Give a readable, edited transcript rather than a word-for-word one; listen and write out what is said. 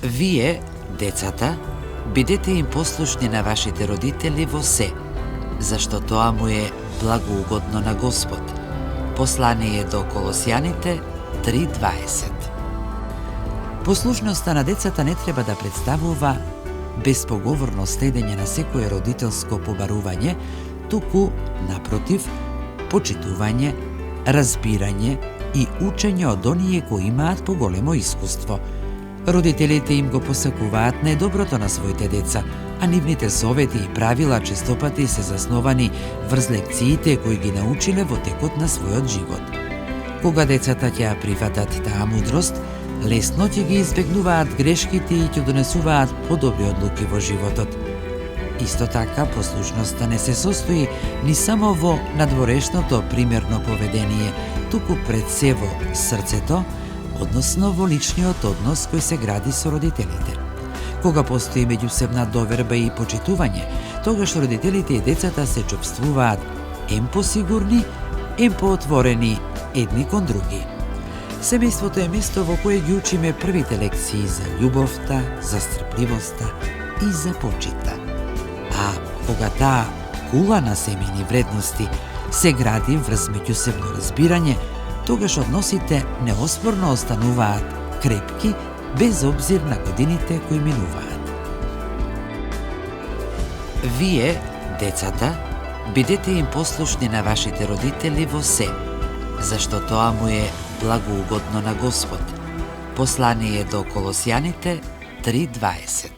Вие, децата, бидете им послушни на вашите родители во се, зашто тоа му е благоугодно на Господ. Послание до Колосјаните 3:20. Послушноста на децата не треба да представува безпоговорно следење на секое родителско побарување, туку, напротив, почитување, разбирање и учење од оние кои имаат поголемо искуство. Родителите им го посакуваат најдоброто на своите деца, а нивните совети и правила честопати се засновани врз лекциите кои ги научиле во текот на својот живот. Кога децата ќе ја прифатат таа мудрост, лесно ќе ги избегнуваат грешките и ќе донесуваат подобри одлуки во животот. Исто така, послушноста не се состои ни само во надворешното примерно поведение, туку пред се во срцето, односно во личниот однос кој се гради со родителите. Кога постои меѓусебна доверба и почитување, тогаш родителите и децата се чувствуваат ем посигурни, ем поотворени едни кон други. Семејството е место во кое ги учиме првите лекции за љубовта, за стрпливоста и за почита. А кога таа кула на семејни вредности се гради врз меѓусебно разбирање, тогаш односите неоспорно остануваат крепки без обзир на годините кои минуваат. Вие, децата, бидете им послушни на вашите родители во се, зашто тоа му е благоугодно на Господ. Послание до Колосјаните 3:20.